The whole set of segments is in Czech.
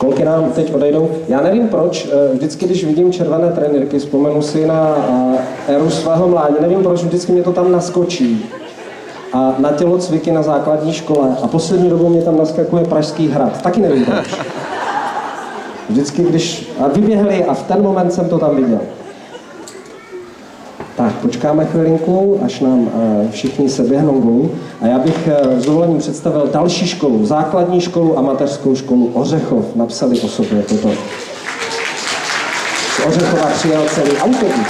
Školky nám teď odejdou. Já nevím proč, vždycky, když vidím červené trenýrky, vzpomenu si na éru svého mládí, nevím proč, vždycky mě to tam naskočí. A na tělocviky na základní škole. A poslední dobou mě tam naskakuje Pražský hrad. Taky nevím proč. Vždycky, když vyběhli a v ten moment jsem to tam viděl. Tak, počkáme chvilinku, až nám všichni se běhnou dolů. A já bych s dovolením představil další školu, základní školu a mateřskou školu Ořechov. Napsali o sobě toto. Z Ořechova přijel celý autobus.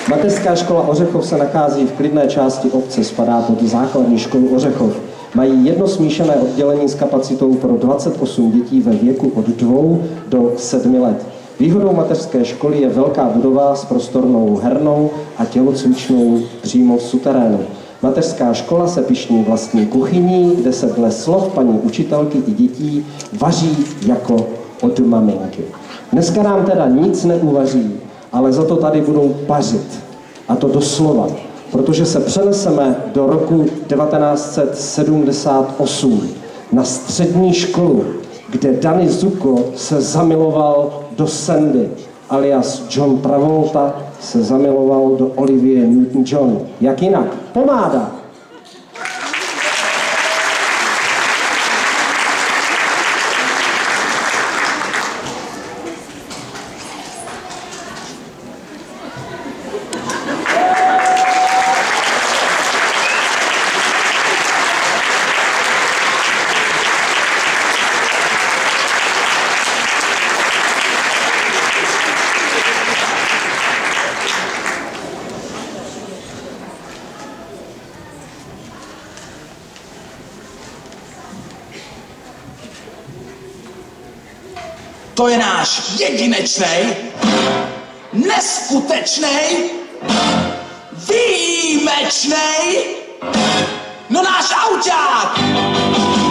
Mateřská škola Ořechov se nachází v klidné části obce, spadá pod základní školu Ořechov. Mají jedno smíšené oddělení s kapacitou pro 28 dětí ve věku od 2 do 7 let. Výhodou mateřské školy je velká budova s prostornou hernou a tělocvičnou přímo v suterénu. Mateřská škola se pyšní vlastní kuchyní, kde se dle slov paní učitelky i dětí vaří jako od maminky. Dneska nám teda nic neuvaří, ale za to tady budou pařit. A to doslova, protože se přeneseme do roku 1978 na střední školu, kde Danny Zuko se zamiloval do Sandy, alias John Travolta se zamiloval do Olivie Newton-John. Jak jinak? Pomáda! To je náš jedinečnej, neskutečnej, výjimečnej, no náš auťák.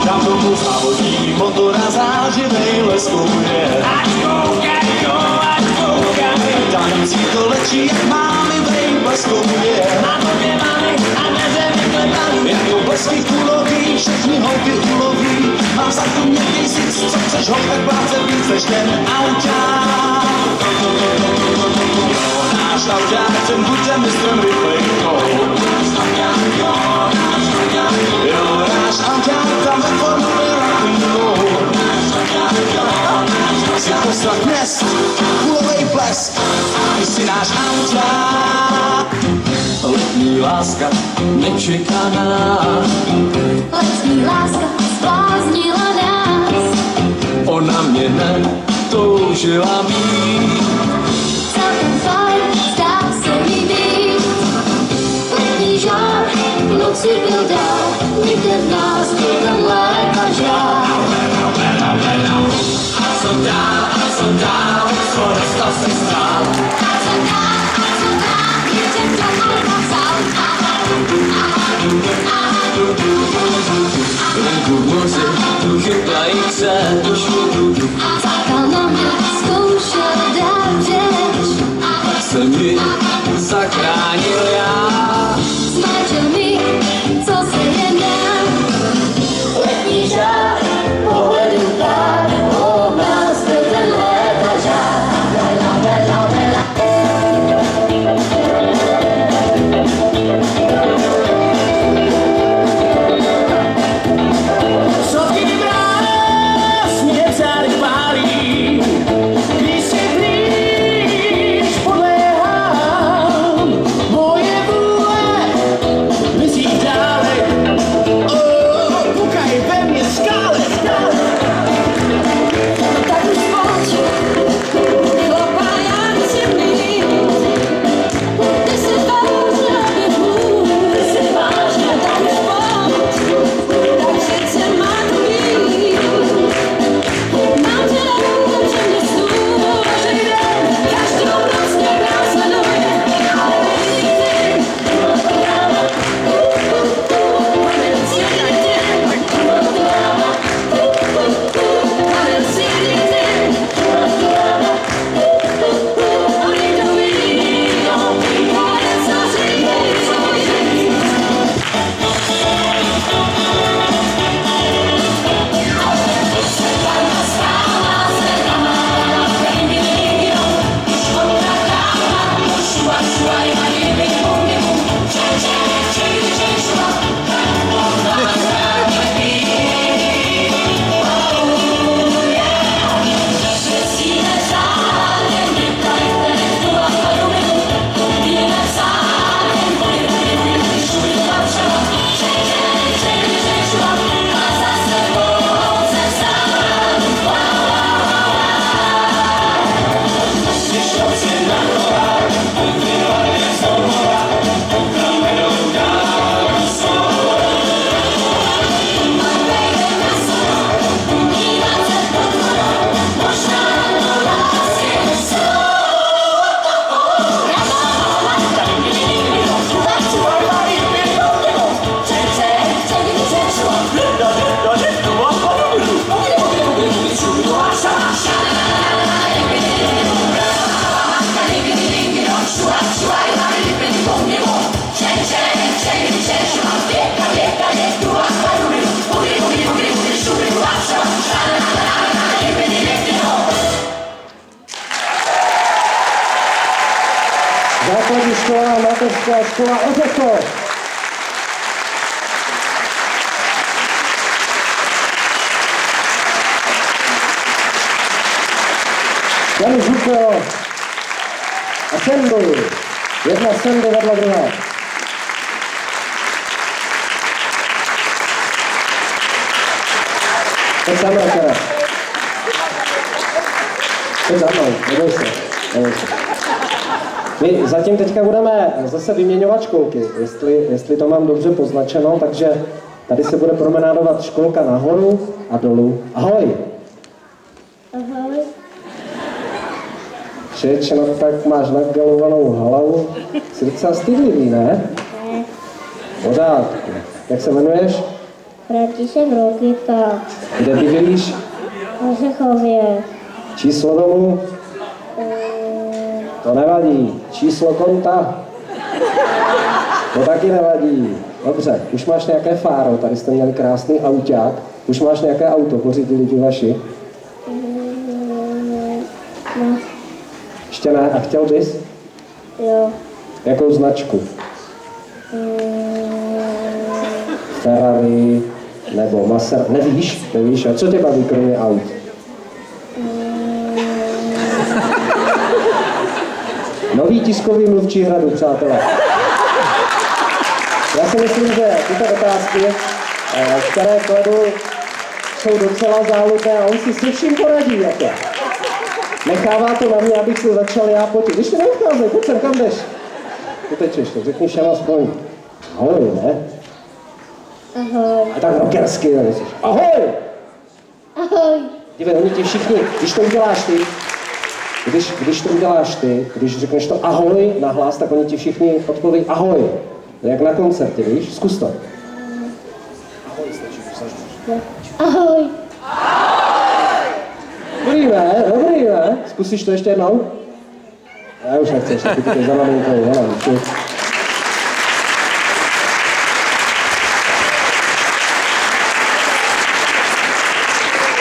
Tam tomu závodí motor a záživej leskuje. Ať koukaj, Tam si to lečí, jak mámy vej bleskovuje. a to mě máme a neze vyklepali. Jako blesky kuloví, všechny holky uloví. Mám za tu měkký sic, co chceš ho, tak pláce víc než ten auťák. Náš auťák, ten buďte mistrem rychlejkou. Jo, náš auťák, tam ve formule rockin'roll. Si postav dnes, kulovej blesk, ty si náš auťák. Letní láska nečekaná, Letní láska zbláznila nás. ona mě netoužila mít. Celkem fajn, zdá se mi být. Letní žár, v noci byl dál. Nikde v nás byl ten léta žár. A co dál, co dneska se stál. A co dál, jdem dál na vzal. Venku v moři, tu chytlají křeč. Zákal na mě zkoušel dát řeč. Tak jsem ji zachránil já. Zmáčel mi, co se jen dá. Letní žár, pohledu pár, o nás byl ten léta žár. Co ti krásně Mateřská škola Ořechov. Jan Žuko a Sendu. Jedna Sendu vedle druhé. Pojď za mnou, teda. Pojď za mnou, neboj se. My zatím teďka budeme zase vyměňovat školky, jestli to mám dobře poznačeno, takže tady se bude promenádovat školka nahoru a dolů. Ahoj! Ahoj. Čeč, no tak máš nagalovanou hlavu. Jsi docela stydlivý, ne? Ne. Pořádku. Jak se jmenuješ? František Rokita. Kde bydlíš? V Ořechově. Číslo domu? To nevadí. Číslo konta? To taky nevadí. Dobře, už máš nějaké fáro, tady jste měli krásný auták. Už máš nějaké auto, pořídili ti vaši? Ne. Ještě ne, a chtěl bys? Jo. Jakou značku? Ferrari nebo Maserati? Nevíš, a co tě baví kromě aut? Nový tiskový mluvčí Hradu, přátelé. Já si myslím, že tyto otázky, které kladu, jsou docela záludné a on si se vším poradí, jako. Nechává to na mě, abych se začal já potit. Když mi neodcházej, pojď sem, kam jdeš? Utečeš, tak řekni všem aspoň ahoj, ne? Ahoj. A tak rockersky, ne? Ahoj! Ahoj. Dívej, oni ti všichni, když to uděláš ty, když řekneš to ahoj nahlas, tak oni ti všichni odpoví ahoj. Jak na koncertě, víš? Zkus to. Ahoj, Ahoj. Dobrý, ne? Zkusíš to ještě jednou? Já už nechci, ještě ty za maminkou, hele,